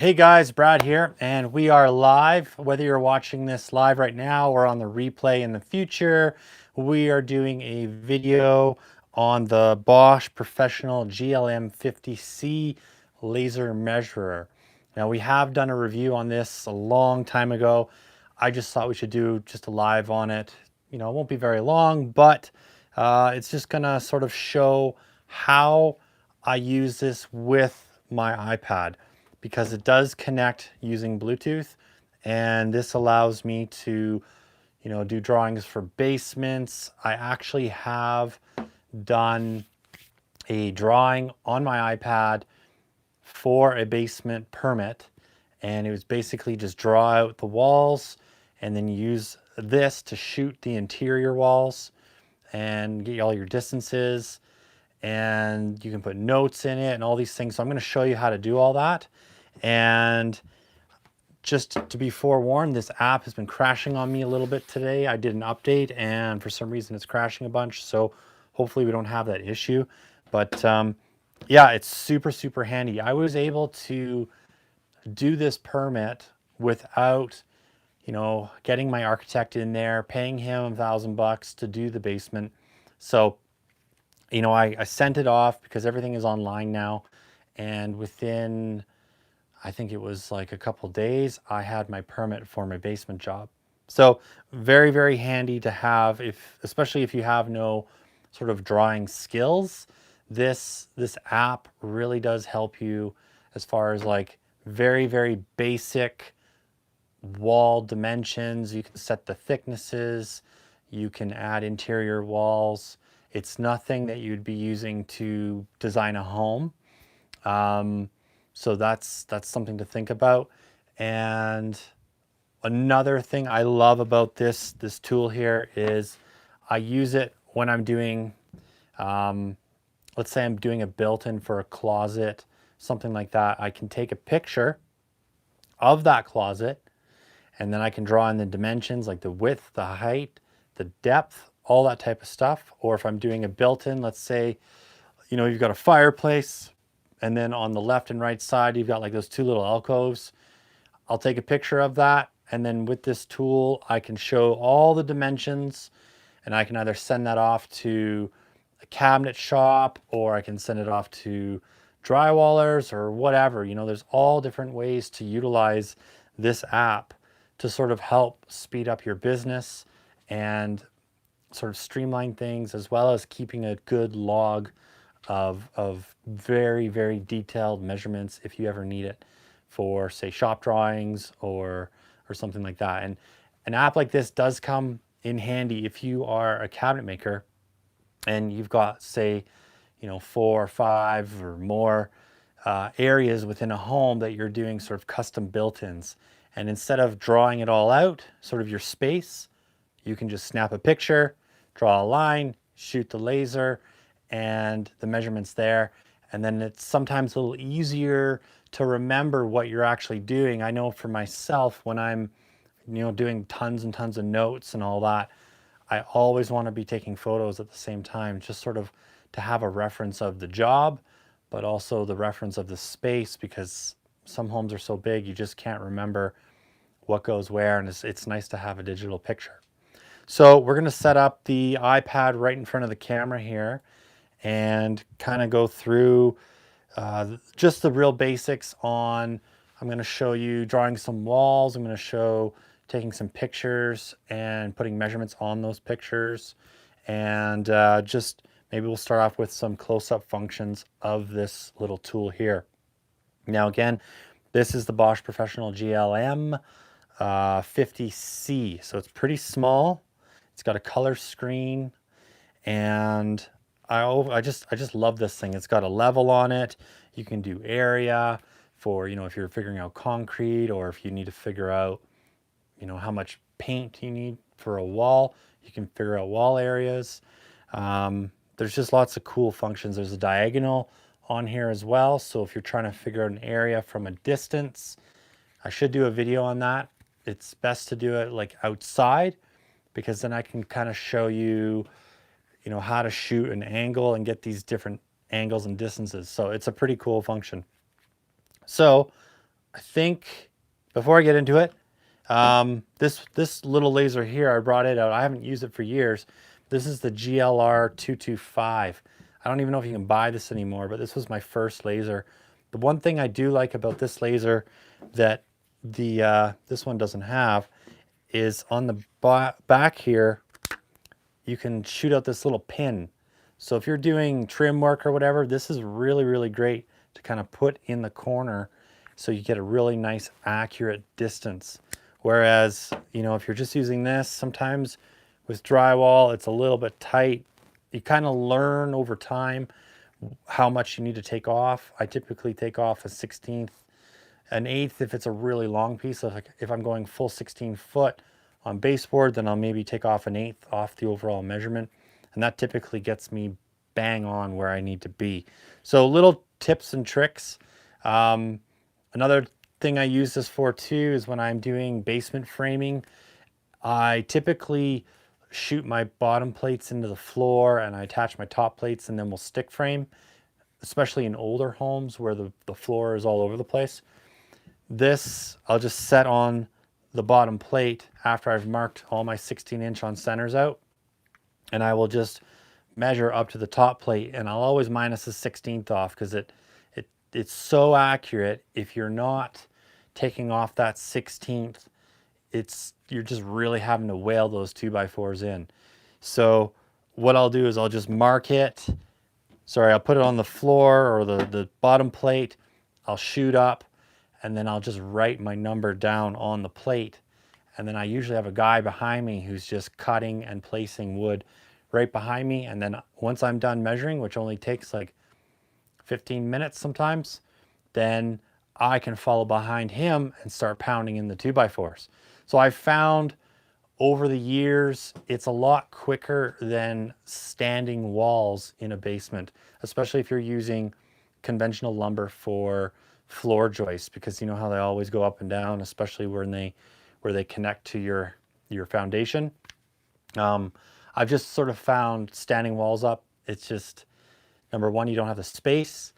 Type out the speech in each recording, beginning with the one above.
Hey guys, Brad here, and we are live. Whether you're watching this live right now or on the replay in the future, we are doing a video on the Bosch Professional GLM 50C laser measurer. Now, we have done a review on this a long time ago. I just thought we should do just a live on it. You know, it won't be very long, but it's just gonna sort of show how I use this with my iPad, because it does connect using Bluetooth, and this allows me to, do drawings for basements. I actually have done a drawing on my iPad for a basement permit, and it was basically just draw out the walls and then use this to shoot the interior walls and get all your distances, and you can put notes in it and all these things. So I'm going to show you how to do all that. And just to be forewarned, this app has been crashing on me a little bit today. I did an update and for some reason it's crashing a bunch. So hopefully we don't have that issue. But yeah, it's super, super handy. I was able to do this permit without, getting my architect in there, paying him $1,000 to do the basement. So, I sent it off because everything is online now. And within, I think it was like a couple days, I had my permit for my basement job. So very, very handy to have, especially if you have no sort of drawing skills. This app really does help you as far as like very, very basic wall dimensions. You can set the thicknesses, you can add interior walls. It's nothing that you'd be using to design a home. So that's something to think about. And another thing I love about this tool here is I use it when I'm doing, let's say I'm doing a built-in for a closet, something like that. I can take a picture of that closet, and then I can draw in the dimensions like the width, the height, the depth, all that type of stuff. Or if I'm doing a built-in, let's say, you've got a fireplace, and then on the left and right side, you've got like those two little alcoves. I'll take a picture of that. And then with this tool, I can show all the dimensions, and I can either send that off to a cabinet shop, or I can send it off to drywallers or whatever. There's all different ways to utilize this app to sort of help speed up your business and sort of streamline things, as well as keeping a good log of very, very detailed measurements if you ever need it for, say, shop drawings or something like that. And an app like this does come in handy if you are a cabinet maker and you've got, say, 4 or 5 or more areas within a home that you're doing sort of custom built-ins. And instead of drawing it all out, sort of your space, you can just snap a picture, draw a line, shoot the laser, and the measurements there. And then it's sometimes a little easier to remember what you're actually doing. I know for myself, when I'm, doing tons and tons of notes and all that, I always want to be taking photos at the same time, just sort of to have a reference of the job, but also the reference of the space, because some homes are so big, you just can't remember what goes where, and it's nice to have a digital picture. So we're going to set up the iPad right in front of the camera here and kind of go through just the real basics on, I'm going to show you drawing some walls. I'm going to show taking some pictures and putting measurements on those pictures. And just maybe we'll start off with some close-up functions of this little tool here. Now, again, this is the Bosch Professional GLM 50C. So it's pretty small. It's got a color screen, and I just love this thing. It's got a level on it. You can do area for, if you're figuring out concrete, or if you need to figure out, how much paint you need for a wall, you can figure out wall areas. There's just lots of cool functions. There's a diagonal on here as well. So if you're trying to figure out an area from a distance, I should do a video on that. It's best to do it like outside, because then I can kind of show you, how to shoot an angle and get these different angles and distances. So it's a pretty cool function. So I think before I get into it, this little laser here, I brought it out. I haven't used it for years. This is the GLR 225. I don't even know if you can buy this anymore, but this was my first laser. The one thing I do like about this laser that this one doesn't have is on the back here, you can shoot out this little pin. So if you're doing trim work or whatever, this is really, really great to kind of put in the corner so you get a really nice accurate distance. Whereas, you know, if you're just using this, sometimes with drywall, it's a little bit tight. You kind of learn over time how much you need to take off. I typically take off a 1/16, an 1/8 if it's a really long piece. So like if I'm going full 16 foot on baseboard, then I'll maybe take off an 1/8 off the overall measurement. And that typically gets me bang on where I need to be. So little tips and tricks. Another thing I use this for too is when I'm doing basement framing, I typically shoot my bottom plates into the floor and I attach my top plates and then we'll stick frame, especially in older homes where the floor is all over the place. This I'll just set on the bottom plate after I've marked all my 16-inch on centers out, and I will just measure up to the top plate, and I'll always minus a 1/16 off because it's so accurate. If you're not taking off that 1/16, you're just really having to whale those 2x4s in. So what I'll do is I'll just mark it. Sorry, I'll put it on the floor or the bottom plate. I'll shoot up and then I'll just write my number down on the plate. And then I usually have a guy behind me who's just cutting and placing wood right behind me. And then once I'm done measuring, which only takes like 15 minutes sometimes, then I can follow behind him and start pounding in the 2x4s. So I've found over the years, it's a lot quicker than standing walls in a basement, especially if you're using conventional lumber for floor joists, because you know how they always go up and down, especially where they connect to your foundation. I've just sort of found standing walls up, it's just, number one, you don't have the space,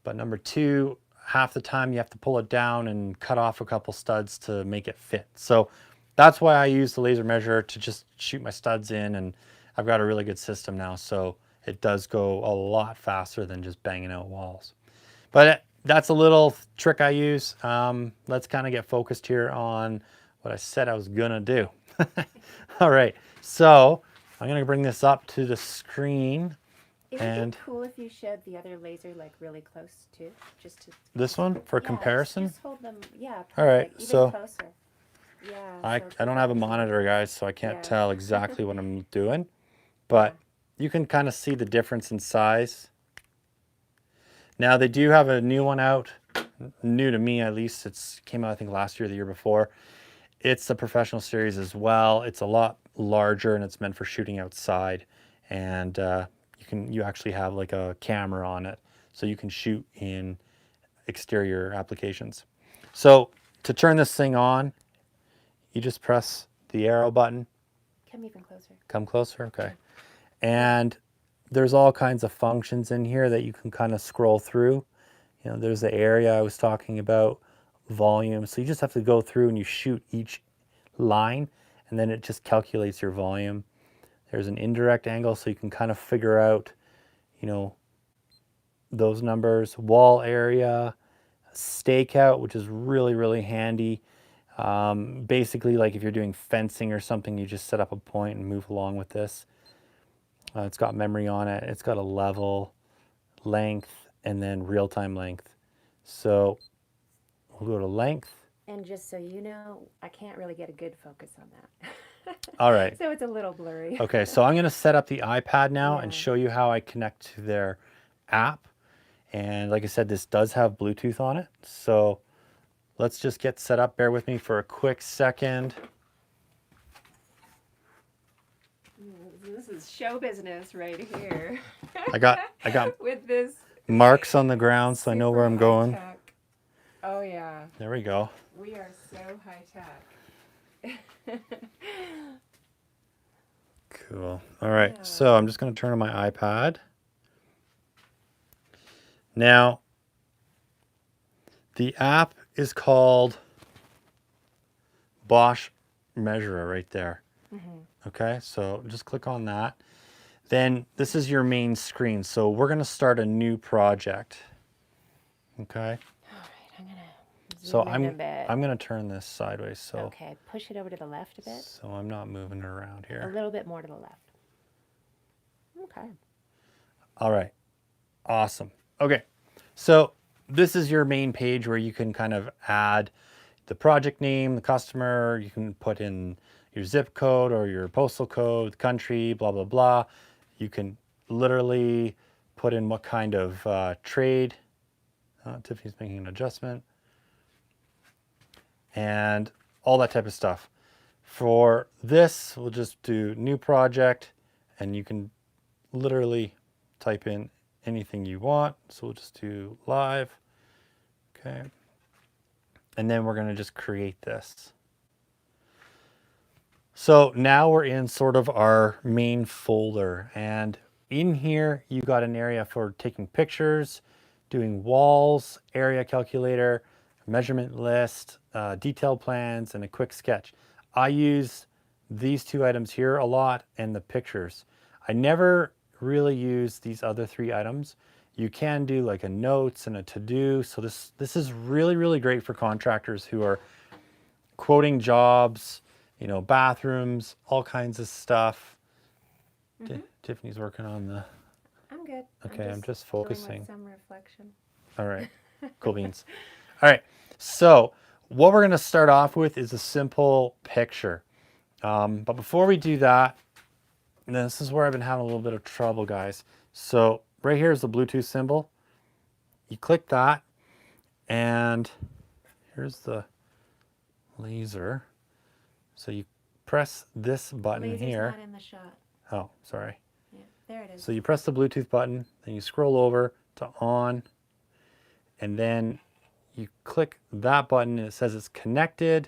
but number two, half the time you have to pull it down and cut off a couple studs to make it fit. So that's why I use the laser measure to just shoot my studs in, and I've got a really good system now, so it does go a lot faster than just banging out walls. But that's a little trick I use. Let's kind of get focused here on what I said I was gonna do. All right, so I'm gonna bring this up to the screen. Isn't it cool if you showed the other laser like really close too? Just to this one for comparison? Just hold them, yeah. Perfect. All right, even so closer. Yeah. I don't have a monitor, guys, so I can't tell exactly what I'm doing, but you can kind of see the difference in size. Now they do have a new one out, new to me at least. It's came out I think last year or the year before. It's the professional series as well. It's a lot larger and it's meant for shooting outside, and you actually have like a camera on it, so you can shoot in exterior applications. So to turn this thing on, you just press the arrow button. Come even closer. Come closer, okay. And there's all kinds of functions in here that you can kind of scroll through. You know, there's the area I was talking about, volume. So you just have to go through and you shoot each line, and then it just calculates your volume. There's an indirect angle, so you can kind of figure out, you know, those numbers. Wall area, stakeout, which is really, really handy. Basically, like if you're doing fencing or something, you just set up a point and move along with this. It's got memory on it. It's got a level, length, and then real-time length. So we'll go to length. And just so you know, I can't really get a good focus on that. All right. So it's a little blurry. Okay, so I'm going to set up the iPad now and show you how I connect to their app. And like I said, this does have Bluetooth on it. So let's just get set up. Bear with me for a quick second. This is show business right here. I got with this marks on the ground, so I know where I'm going. Tech. Oh yeah. There we go. We are so high tech. Cool. All right, so I'm just going to turn on my iPad. Now, the app is called Bosch Measurer right there. Okay, so just click on that. Then this is your main screen. So we're going to start a new project. Okay. All right, I'm gonna So zoom in a bit. I'm going to turn this sideways. So Okay, push it over to the left a bit. So I'm not moving it around A here. little bit more to the left. Okay. All right. Awesome. Okay. So this is your main page where you can kind of add the project name, the customer. You can put in your zip code or your postal code, country, blah, blah, blah. You can literally put in what kind of trade. Tiffany's making an adjustment. And all that type of stuff. For this, we'll just do new project, and you can literally type in anything you want. So we'll just do live. Okay. And then we're going to just create this. So now we're in sort of our main folder, and in here you got an area for taking pictures, doing walls, area calculator, measurement list, detailed plans, and a quick sketch. I use these two items here a lot and the pictures. I never really use these other three items. You can do like a notes and a to-do. So this is really, really great for contractors who are quoting jobs, you know, bathrooms, all kinds of stuff. Tiffany's working on the... I'm good. Okay, I'm just going focusing. with some reflection. All right, cool beans. All right, so what we're going to start off with is a simple picture. But before we do that, this is where I've been having a little bit of trouble, guys. So right here is the Bluetooth symbol. You click that, and here's the laser. So you press this button Laser's here. not in the shot. Oh, sorry. Yeah, there it is. So you press the Bluetooth button, then you scroll over to on, and then you click that button and it says it's connected.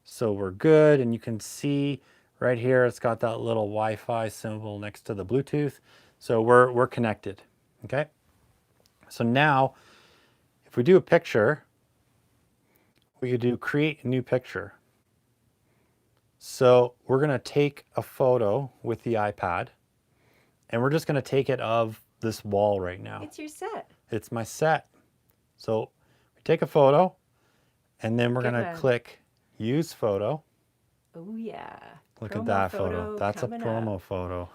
So we're good, and you can see right here it's got that little Wi-Fi symbol next to the Bluetooth. So we're connected. Okay. So now if we do a picture, we could do create a new picture. So we're going to take a photo with the iPad, and we're just going to take it of this wall right now. It's your set. It's my set. So we take a photo, and then we're going to click use photo. Oh yeah. Look Promo at that photo. That's a coming promo up. photo.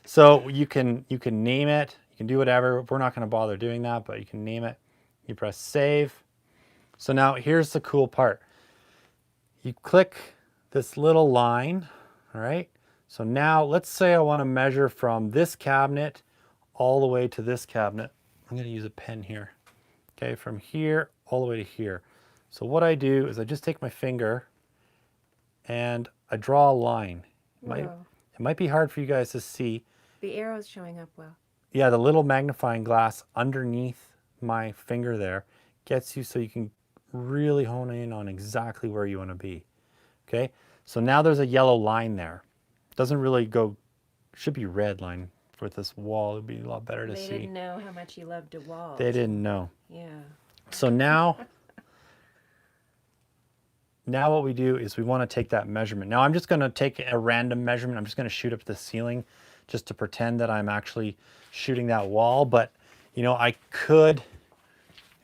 So you can name it. You can do whatever. We're not going to bother doing that, but you can name it. You press save. So now here's the cool part. You click this little line, all right? So now let's say I want to measure from this cabinet all the way to this cabinet. I'm going to use a pen here. Okay, from here all the way to here. So what I do is I just take my finger and I draw a line. It might be hard for you guys to see. The arrow's showing up well. Yeah, the little magnifying glass underneath my finger there gets you so you can really hone in on exactly where you want to be. Okay, so now there's a yellow line there. Doesn't really go, should be red line with this wall. It'd be a lot better to see. They didn't know how much you loved a wall. They didn't know. Yeah. So now what we do is we want to take that measurement. Now I'm just going to take a random measurement. I'm just going to shoot up the ceiling just to pretend that I'm actually shooting that wall. But, you know, I could,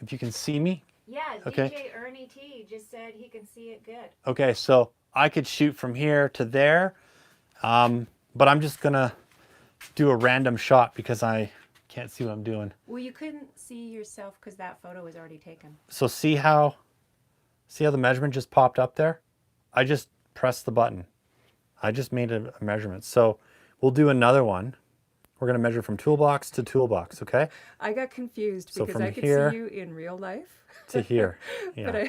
if you can see me. Yeah, Okay. DJ Ernie T just said he can see it good. Okay, so I could shoot from here to there, but I'm just going to do a random shot because I can't see what I'm doing. Well, you couldn't see yourself because that photo was already taken. So see how the measurement just popped up there? I just pressed the button. I just made a measurement. So we'll do another one. We're going to measure from toolbox to toolbox, okay? I got confused So because from I could here see you in real life. To here. Yeah.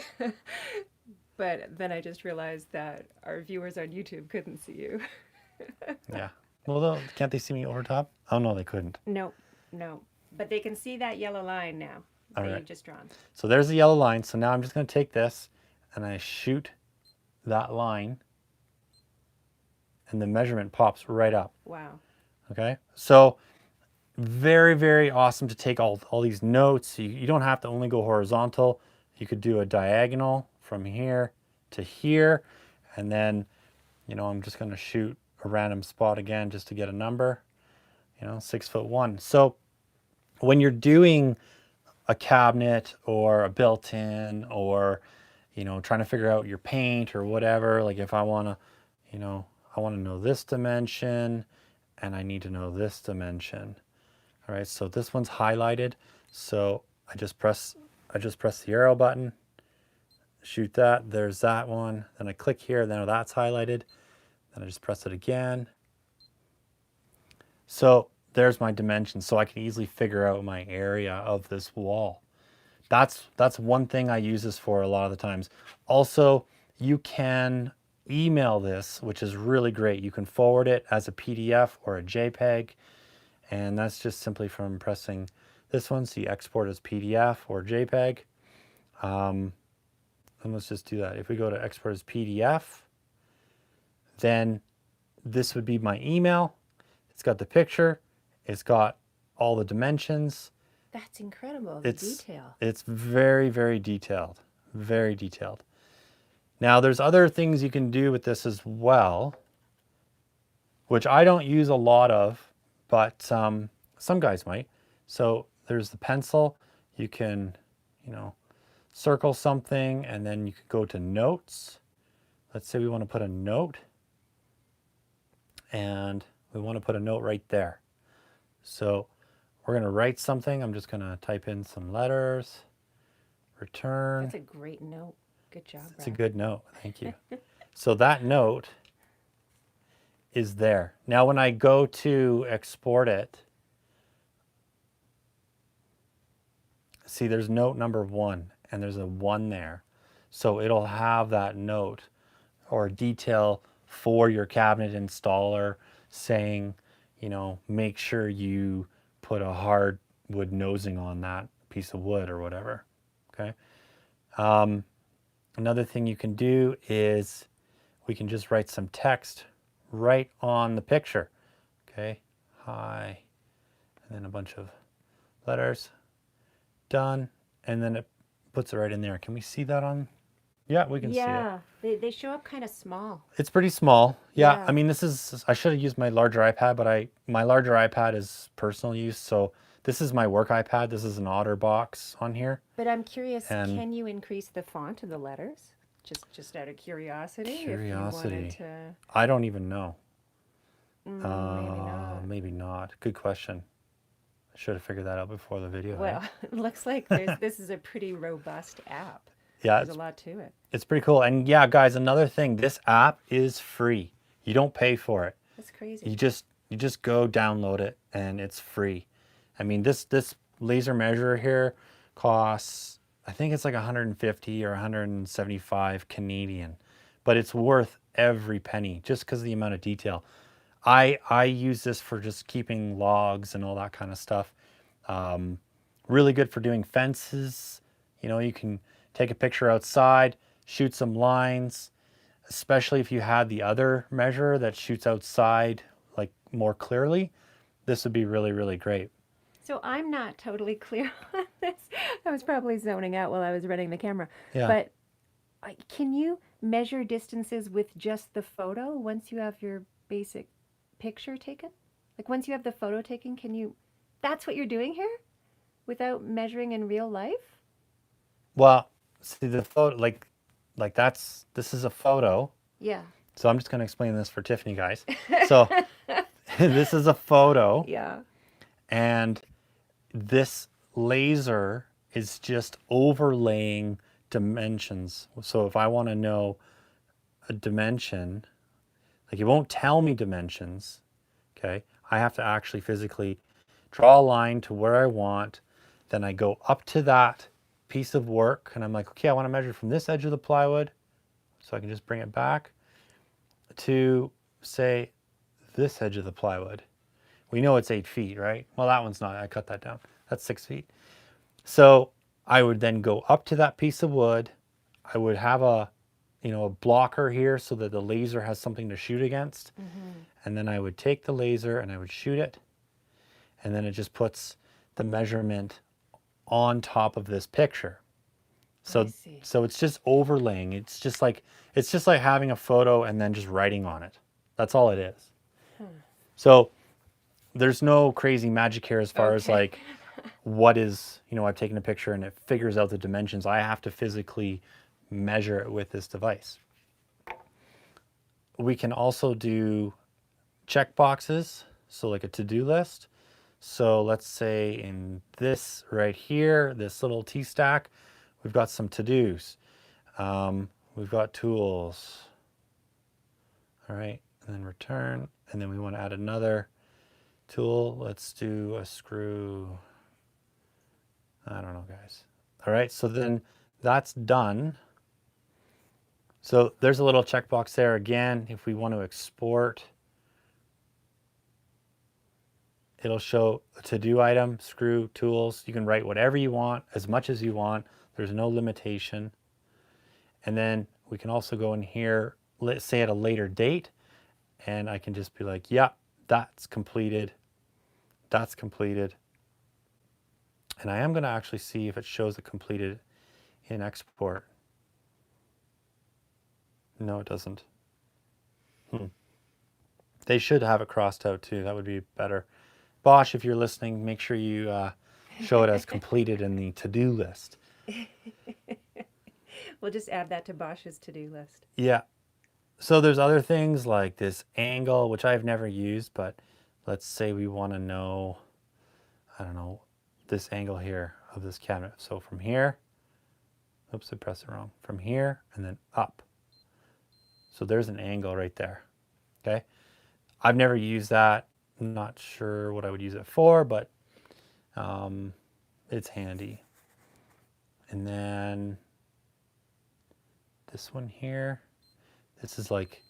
But then I just realized that our viewers on YouTube couldn't see you. Yeah. Well, can't they see me over top? Oh, no, they couldn't. No. But they can see that yellow line now that you've just drawn. So there's the yellow line. So now I'm just going to take this and I shoot that line, and the measurement pops right up. Wow. Okay. So very, very awesome to take all these notes. You don't have to only go horizontal. you could do a diagonal from here to here, and then, you know, I'm just going to shoot a random spot again just to get a number, you know, 6'1". So when you're doing a cabinet or a built-in, or, you know, trying to figure out your paint or whatever, like if I want to, you know, I want to know this dimension and I need to know this dimension. All right, so this one's highlighted. So I just press the arrow button, shoot that, there's that one. Then I click here, then that's highlighted. Then I just press it again. So there's my dimensions, so I can easily figure out my area of this wall. That's one thing I use this for a lot of the times. Also, you can email this, which is really great. You can forward it as a PDF or a Jpeg, and that's just simply from pressing this one. So you export as PDF or Jpeg. And let's just do that. If we go to export as PDF, then this would be my email. It's got the picture. It's got all the dimensions. That's incredible, the detail. It's very, very detailed. Very detailed. Now, there's other things you can do with this as well, which I don't use a lot of, but some guys might. So there's the pencil. You can, you know, circle something, and then you could go to notes. Let's say we want to put a note, and we want to put a note right there. So we're going to write something. I'm just going to type in some letters, return. That's a great note. Good job, It's a good note. Thank you. So that note is there. Now, when I go to export it, see there's note number 1, and there's a 1 there. So it'll have that note or detail for your cabinet installer saying, you know, make sure you put a hardwood nosing on that piece of wood or whatever. Okay. Another thing you can do is we can just write some text right on the picture. Okay. Hi. And then a bunch of letters. Done. And then it puts it right in there. Can we see that on? Yeah, we can see it. Yeah, they show up kind of small. It's pretty small. Yeah, Yeah. I mean, this is, I should have used my larger iPad, but my larger iPad is personal use. So this is my work iPad. This is an OtterBox on here. But I'm curious, And- can you increase the font of the letters? Just out of curiosity, if you Curiosity. wanted to. I don't even know. Maybe not. Maybe not. Good question. I should have figured that out before the video. eh? Well, it looks like this is a pretty robust app. Yeah, There's a lot to it. it's pretty cool. And yeah, guys, another thing, this app is free. You don't pay for it. That's crazy. You just go download it, and it's free. I mean, this laser measurer here costs, I think it's like 150 or 175 Canadian, but it's worth every penny just because of the amount of detail. I use this for just keeping logs and all that kind of stuff. Really good for doing fences. You know, you can take a picture outside, shoot some lines, especially if you had the other measure that shoots outside like more clearly. This would be really, really great. So I'm not totally clear on this. I was probably zoning out while I was running the camera. Yeah. But can you measure distances with just the photo once you have your basic picture taken? Like once you have the photo taken, can you, that's what you're doing here without measuring in real life? Well, see the photo, like this is a photo. Yeah. So I'm just going to explain this for Tiffany, guys. So this is a photo, Yeah. and this laser is just overlaying dimensions. So if I want to know a dimension, like it won't tell me dimensions, okay? I have to actually physically draw a line to where I want. Then I go up to that piece of work, and I'm like, okay, I want to measure from this edge of the plywood. So I can just bring it back to, say, this edge of the plywood. We know it's 8 feet, right? Well, that one's not. I cut that down. That's 6 feet. So I would then go up to that piece of wood. I would have a blocker here so that the laser has something to shoot against. And then I would take the laser and I would shoot it. And then it just puts the measurement on top of this picture. I So see. so it's just overlaying. It's just like having a photo and then just writing on it. That's all it is. Huh. So there's no crazy magic here as far as Okay. like what is, I've taken a picture and it figures out the dimensions. I have to physically measure it with this device. We can also do check boxes, so like a to-do list. So let's say in this right here, this little T stack, we've got some to-dos. We've got tools. All right, and then return, and then we want to add another tool. Let's do a screw. I don't know, guys. All right, so then that's done. So there's a little checkbox there again. If we want to export, it'll show a to-do item, screw, tools. You can write whatever you want, as much as you want. There's no limitation. And then we can also go in here, let's say at a later date, and I can just be like, yeah, that's completed. That's completed. And I am going to actually see if it shows it completed in export. No, it doesn't. They should have it crossed out too. That would be better. Bosch, if you're listening, make sure you show it as completed in the to-do list. We'll just add that to Bosch's to-do list. Yeah. So there's other things like this angle, which I've never used, but let's say we want to know, I don't know, this angle here of this cabinet. So from here, oops, I pressed it wrong. From here and then up. So there's an angle right there. Okay. I've never used that. I'm not sure what I would use it for, but it's handy. And then this one here, this is like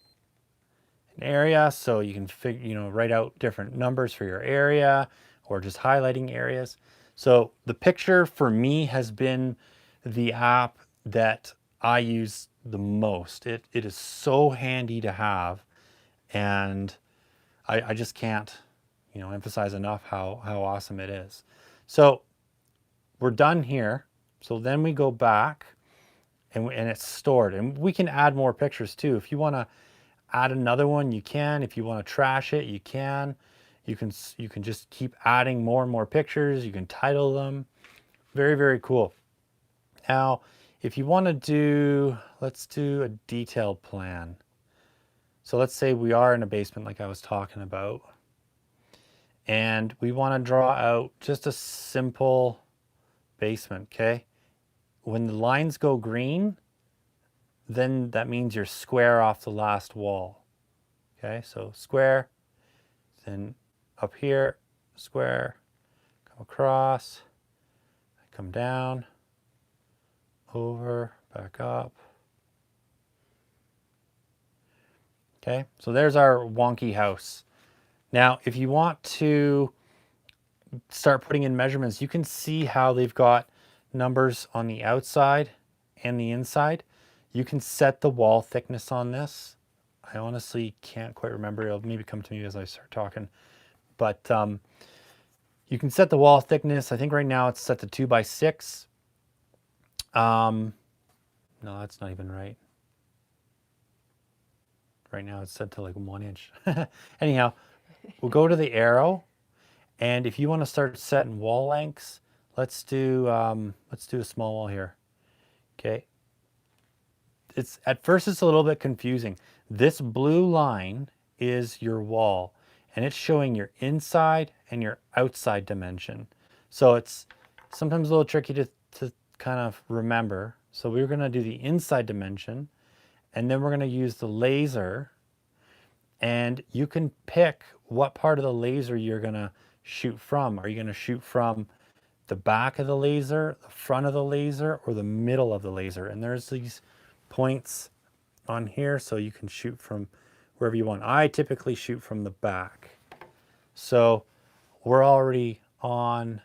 an area, so you can write out different numbers for your area or just highlighting areas. So the picture for me has been the app that I use the most. It is so handy to have, and I just can't emphasize enough how awesome it is. So we're done here. So then we go back and it's stored, and we can add more pictures too. If you want to add another one, you can. If you want to trash it, you can. You can just keep adding more and more pictures. You can title them. Very, very cool. Now, if you want to do, let's do a detailed plan. So let's say we are in a basement like I was talking about, and we want to draw out just a simple basement, okay? When the lines go green, then that means you're square off the last wall. Okay, so square, then up here, square, come across, come down, over, back up. Okay, so there's our wonky house. Now, if you want to start putting in measurements, you can see how they've got numbers on the outside and the inside. You can set the wall thickness on this. I honestly can't quite remember. It'll maybe come to me as I start talking. But you can set the wall thickness. I think right now it's set to 2 by 6. No, that's not even right. Right now it's set to like 1 inch. Anyhow, we'll go to the arrow. And if you want to start setting wall lengths, let's do a small wall here. Okay. At first it's a little bit confusing. This blue line is your wall, and it's showing your inside and your outside dimension. So it's sometimes a little tricky to kind of remember. So we're going to do the inside dimension, and then we're going to use the laser, and you can pick what part of the laser you're going to shoot from. Are you going to shoot from the back of the laser, the front of the laser, or the middle of the laser? And there's these points on here, so you can shoot from wherever you want. I typically shoot from the back. So we're already on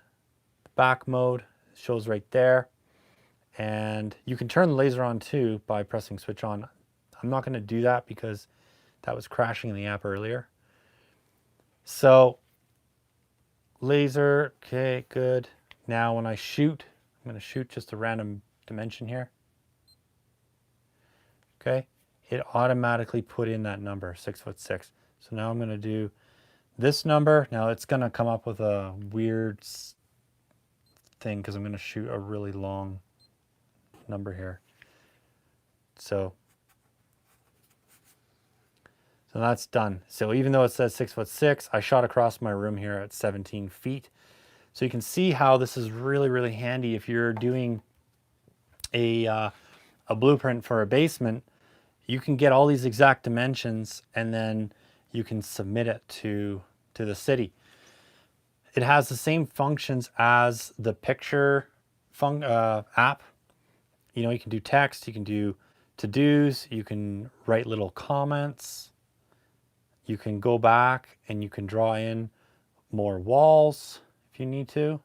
back mode. It shows right there. And you can turn the laser on too by pressing switch on. I'm not going to do that because that was crashing in the app earlier. So laser, okay, good. Now when I shoot, I'm going to shoot just a random dimension here. Okay, it automatically put in that number, 6'6". So now I'm going to do this number. Now it's going to come up with a weird thing because I'm going to shoot a really long number here. So that's done. So even though it says 6'6", I shot across my room here at 17 feet. So you can see how this is really, really handy if you're doing a blueprint for a basement. You can get all these exact dimensions and then you can submit it to the city. It has the same functions as the picture app. You know, you can do text, you can do to-dos, you can write little comments. You can go back and you can draw in more walls if you need to.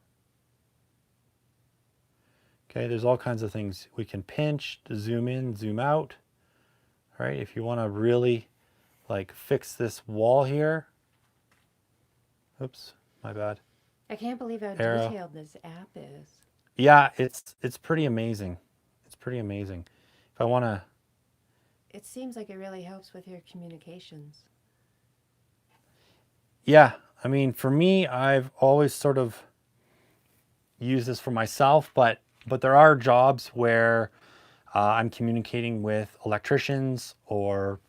Okay, there's all kinds of things. We can pinch to zoom in, zoom out. All right, if you want to really like fix this wall here. Oops, my bad. I can't believe how Arrow. detailed this app is. Yeah, it's pretty amazing. It's pretty amazing. If I want to... It seems like it really helps with your communications. Yeah, I mean, for me, I've always sort of used this for myself, but there are jobs where I'm communicating with electricians or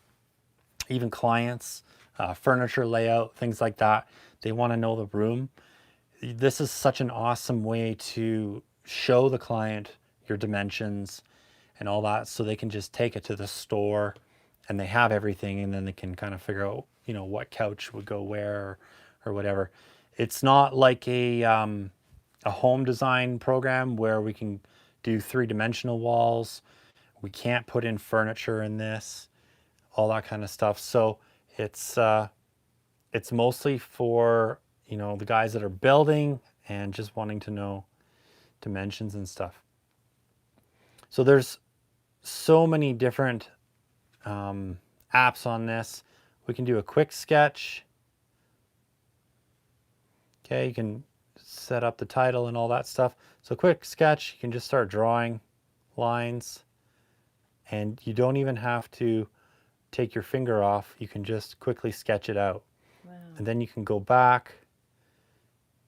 even clients, furniture layout, things like that. They want to know the room. This is such an awesome way to show the client your dimensions and all that, so they can just take it to the store and they have everything, and then they can kind of figure out, you know, what couch would go where or whatever. It's not like a home design program where we can do 3-dimensional walls. We can't put in furniture in this, all that kind of stuff. So it's mostly for, you know, the guys that are building and just wanting to know dimensions and stuff. So there's so many different apps on this. We can do a quick sketch. Okay, you can set up the title and all that stuff. So quick sketch, you can just start drawing lines, and you don't even have to take your finger off. You can just quickly sketch it out. Wow. And then you can go back.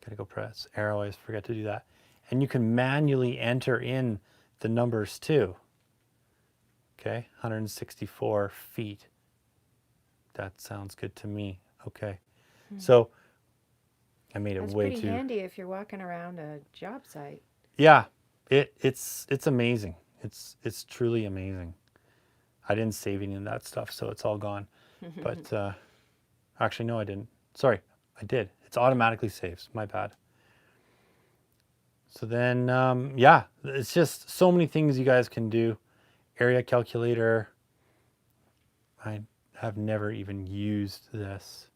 Gotta go press arrow, I always forget to do that. And you can manually enter in the numbers too. Okay, 164 feet. That sounds good to me. Okay, so I made it That's way pretty too handy if you're walking around a job site. Yeah, it's amazing. It's truly amazing. I didn't save any of that stuff, so it's all gone. But actually, no, I didn't. Sorry, I did. It's automatically saves. My bad. So then, yeah, it's just so many things you guys can do. Area calculator. I have never even used this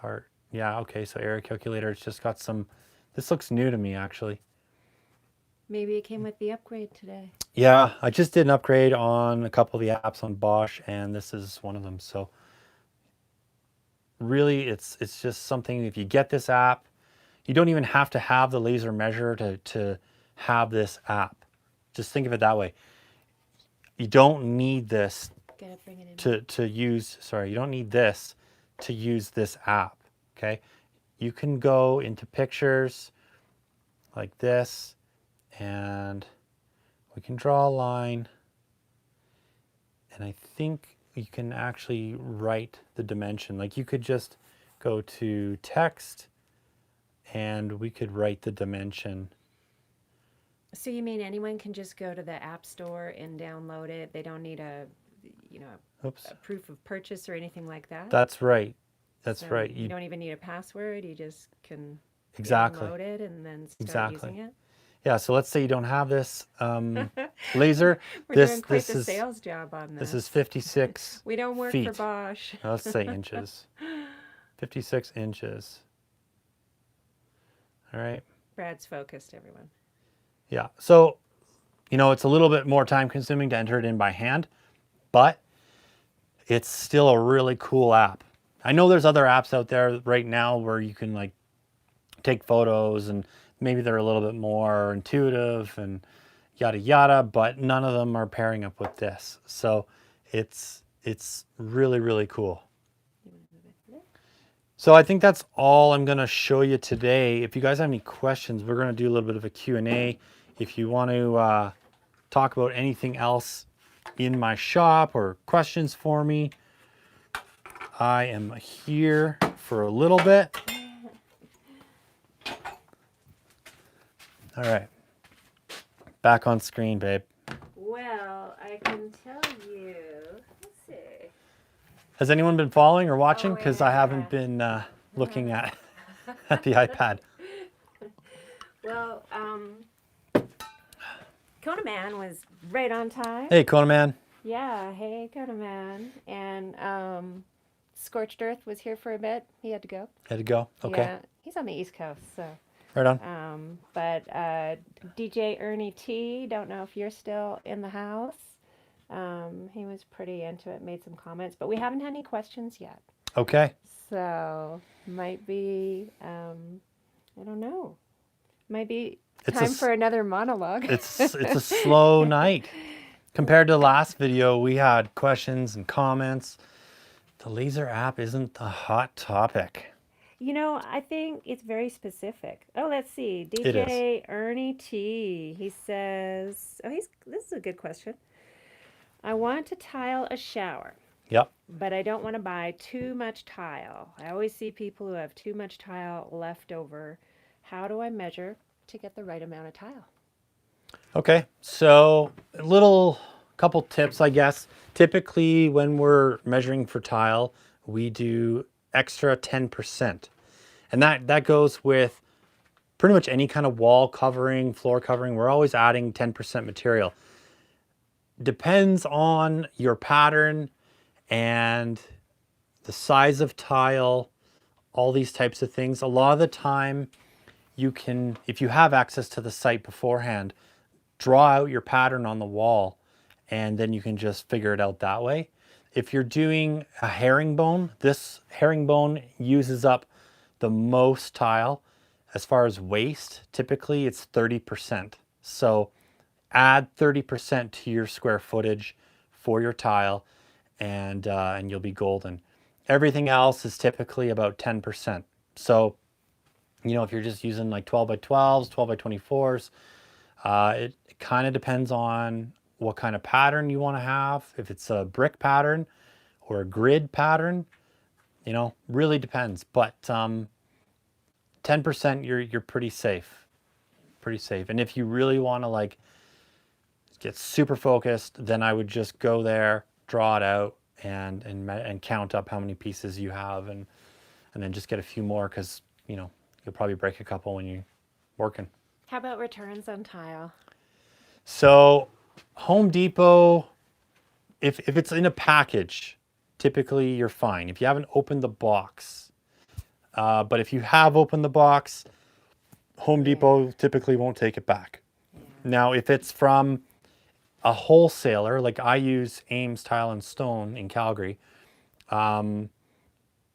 part. Yeah, okay, so area calculator, it's just got some, this looks new to me actually. Maybe it came with the upgrade today. Yeah, I just did an upgrade on a couple of the apps on Bosch, and this is one of them. So really, it's just something, if you get this app, you don't even have to have the laser measure to have this app. Just think of it that way. You don't need this Gotta bring it in. to use, sorry, you don't need this to use this app, okay? You can go into pictures like this, and we can draw a line, and I think you can actually write the dimension. Like you could just go to text and we could write the dimension. So you mean anyone can just go to the App Store and download it? They don't need a Oops. proof of purchase or anything like that? That's right. That's So right. You don't even need a password. You just can Exactly. download it and then start using it? Yeah, so let's say you don't have this laser. We're this doing quite this the is sales job on this. this is 56 We don't work feet. for Bosch. Let's say inches. 56 inches. All right. Brad's focused, everyone. Yeah. So, you know, it's a little bit more time consuming to enter it in by hand, but it's still a really cool app. I know there's other apps out there right now where you can like take photos and maybe they're a little bit more intuitive and yada yada, but none of them are pairing up with this. So it's really, really cool. So I think that's all I'm going to show you today. If you guys have any questions, we're going to do a little bit of a Q&A. If you want to talk about anything else in my shop or questions for me, I am here for a little bit. All right. Back on screen, babe. Well, I can tell you. Let's see. Has anyone been following or watching? Oh, Because I yeah. haven't been looking at the iPad. Well, Kona Man was right on time. Hey, Kona Man. Yeah, hey, Kona Man. And Scorched Earth was here for a bit. He had to go. Had to go. Okay. Yeah, he's on the East Coast, so. Right on. But DJ Ernie T, don't know if you're still in the house. He was pretty into it, made some comments, but we haven't had any questions yet. Okay. So might be, I don't know. Might be It's time for another monologue. It's a slow night. Compared to the last video, we had questions and comments. The laser app isn't the hot topic. You know, I think it's very specific. Oh, let's see. It is. DJ Ernie T. He says, this is a good question. I want to tile a shower, Yep. but I don't want to buy too much tile. I always see people who have too much tile left over. How do I measure to get the right amount of tile? Okay. So a couple tips, I guess. Typically, when we're measuring for tile, we do extra 10%. And that goes with pretty much any kind of wall covering, floor covering. We're always adding 10% material. Depends on your pattern and the size of tile, all these types of things. A lot of the time you can, if you have access to the site beforehand, draw out your pattern on the wall and then you can just figure it out that way. If you're doing a herringbone, this herringbone uses up the most tile. As far as waste, typically it's 30%. So add 30% to your square footage for your tile and you'll be golden. Everything else is typically about 10%. So, you know, if you're just using like 12 by 12s, 12 by 24s, it kind of depends on what kind of pattern you want to have. If it's a brick pattern or a grid pattern, you know, really depends. But 10% you're pretty safe. Pretty safe. And if you really want to like get super focused, then I would just go there, draw it out and count up how many pieces you have and then just get a few more because, you know, you'll probably break a couple when you're working. How about returns on tile? So Home Depot, if it's in a package, typically you're fine. If you haven't opened the box, but if you have opened the box, Home Depot typically won't take it back. Now, if it's from a wholesaler, like I use Ames Tile and Stone in Calgary,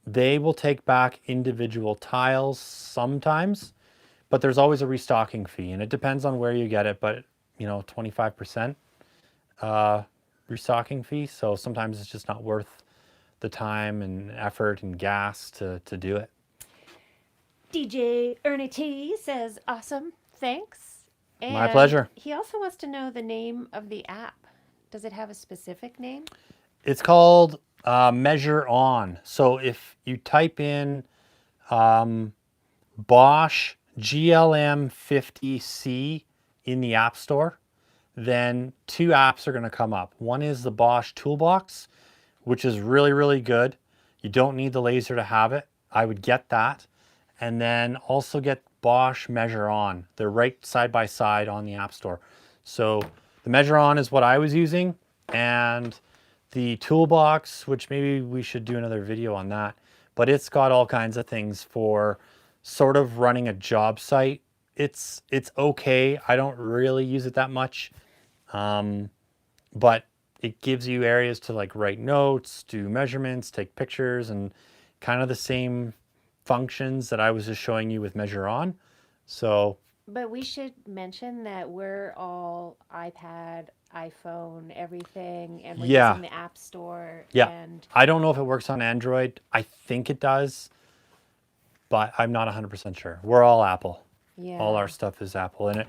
they will take back individual tiles sometimes, but there's always a restocking fee, and it depends on where you get it, but you know, 25% restocking fee. So sometimes it's just not worth the time and effort and gas to do it. DJ Ernie T says, awesome, thanks. And My pleasure. He also wants to know the name of the app. Does it have a specific name? It's called Measure On. So if you type in Bosch GLM 50C in the App Store, then two apps are going to come up. One is the Bosch Toolbox, which is really, really good. You don't need the laser to have it. I would get that. And then also get Bosch Measure On. They're right side by side on the App Store. So the Measure On is what I was using, and the Toolbox, which maybe we should do another video on that, but it's got all kinds of things for sort of running a job site. It's okay. I don't really use it that much, but it gives you areas to like write notes, do measurements, take pictures, and kind of the same functions that I was just showing you with Measure On. So But we should mention that we're all iPad, iPhone, everything, and we're Yeah, using the App Store. yeah. And I don't know if it works on Android. I think it does, but I'm not 100% sure. We're all Apple. All yeah, our stuff is Apple, and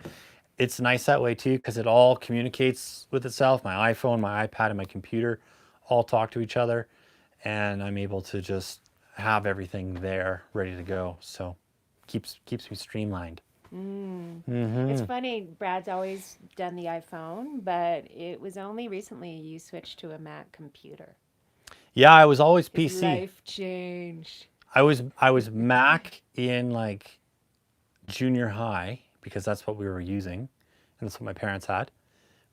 it's nice that way too because it all communicates with itself. My iPhone, my iPad, and my computer all talk to each other, and I'm able to just have everything there ready to go. So keeps me streamlined. it's Hmm. funny. Brad's always done the iPhone, but it was only recently you switched to a Mac computer. Yeah, I was always His PC. life changed. I was Mac in like junior high because that's what we were using, and that's what my parents had.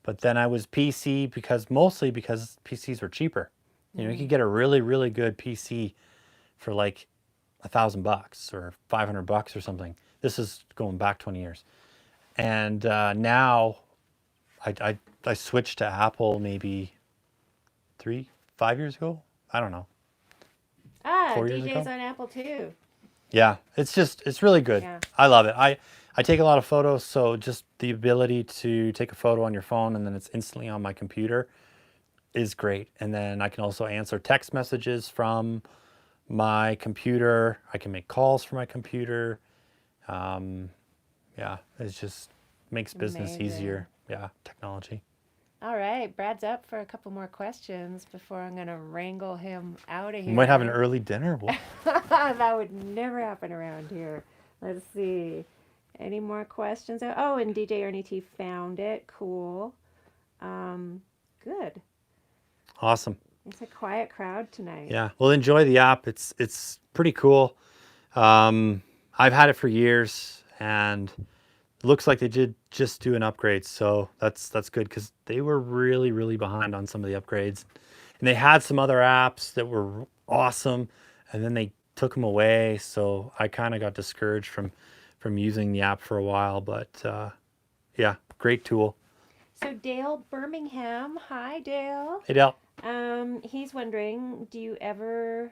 But then I was PC because mostly because PCs were cheaper. You know, you could Mm. get a really, really good PC for like $1,000 or $500 or something. This is going back 20 years. And now I switched to Apple maybe 5 years ago. I don't know, Ah, 4 years DJ's ago. on Apple too. Yeah, it's really good. Yeah. I love it. I take a lot of photos, so just the ability to take a photo on your phone and then it's instantly on my computer is great. And then I can also answer text messages from my computer. I can make calls from my computer. Um, yeah, it just makes business Amazing. easier. Yeah, technology. All right, Brad's up for a couple more questions before I'm gonna wrangle him out of We might have an here. early dinner. What? That would never happen around here. Let's see. Any more questions? Oh, and DJ Ernie T found it. Cool. Um, good. Awesome. It's a quiet crowd tonight. Yeah. Well, enjoy the app. It's pretty cool. Um, I've had it for years, and looks like they did just do an upgrade. So that's good because they were really really behind on some of the upgrades, and they had some other apps that were awesome, and then they took them away. So I kind of got discouraged from using the app for a while. But yeah, great tool. So Dale Birmingham, hi Dale. Hey Dell. He's wondering, do you ever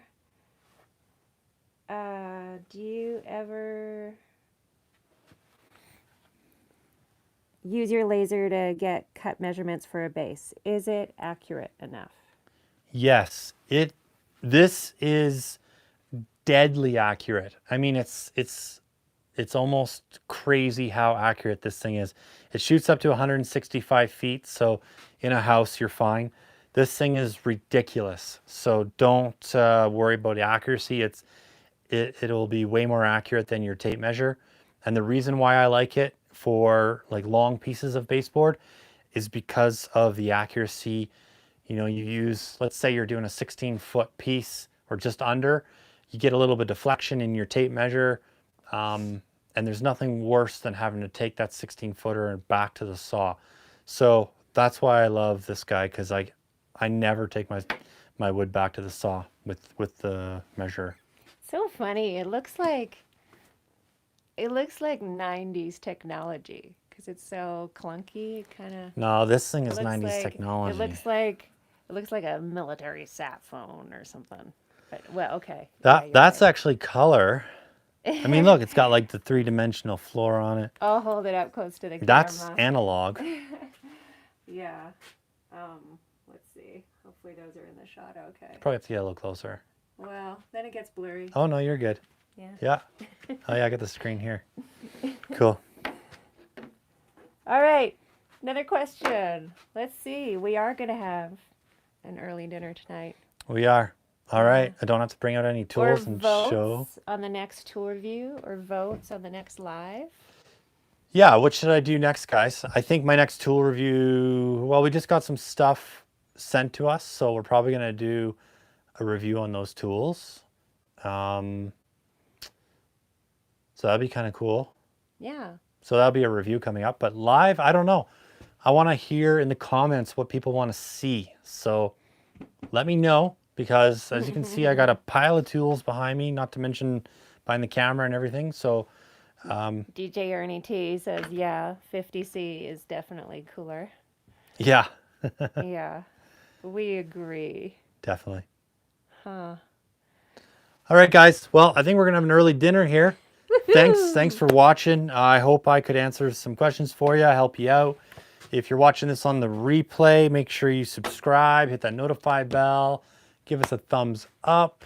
use your laser to get cut measurements for a base? Is it accurate enough? Yes, this is deadly accurate. I mean, it's almost crazy how accurate this thing is. It shoots up to 165 feet, so in a house you're fine. This thing is ridiculous, so don't worry about the accuracy. It'll be way more accurate than your tape measure. And the reason why I like it for like long pieces of baseboard is because of the accuracy. You know, you use, let's say you're doing a 16-foot piece or just under, you get a little bit of deflection in your tape measure. And there's nothing worse than having to take that 16-footer and back to the saw. So that's why I love this guy because I never take my wood back to the saw with the measure. So funny. It looks like 90s technology because it's so clunky. It kind of No, this thing it is looks 90s like it technology. looks like it looks like a military sat phone or something. But well, okay. Yeah, That you're that's right. actually color. I mean, look, it's got like the three-dimensional floor on it. I'll hold it up close to the That's camera. analog. Yeah. Let's see. Hopefully those are in the shot okay. Probably have to get a little closer. Well, then it gets blurry. Oh no, you're good. Yeah. Yeah. Oh yeah, I got the screen here. Cool. All right. Another question. Let's see. We are going to have an early dinner tonight. We are. All Yeah. right. I don't have to bring out any Or tools and show. votes on the next tour view or votes on the next live. Yeah, what should I do next, guys? I think my next tool review, well, we just got some stuff sent to us, so we're probably going to do a review on those tools. Um, so that'd be kind of cool. Yeah. So that'll be a review coming up. But live, I don't know. I want to hear in the comments what people want to see. So let me know because as you can see, I got a pile of tools behind me, not to mention behind the camera and everything. So DJ Ernie T says, yeah, 50C is definitely cooler. yeah, Yeah. We agree. definitely. Huh. All right, guys. Well, I think we're going to have an early dinner here. thanks for watching. I hope I could answer some questions for you, help you out. If you're watching this on the replay, make sure you subscribe, hit that notify bell, give us a thumbs up.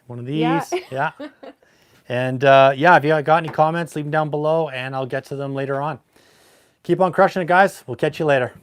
One of these, yeah. And yeah, if you got any comments, leave them down below and I'll get to them later on. Keep on crushing it, guys. We'll catch you later.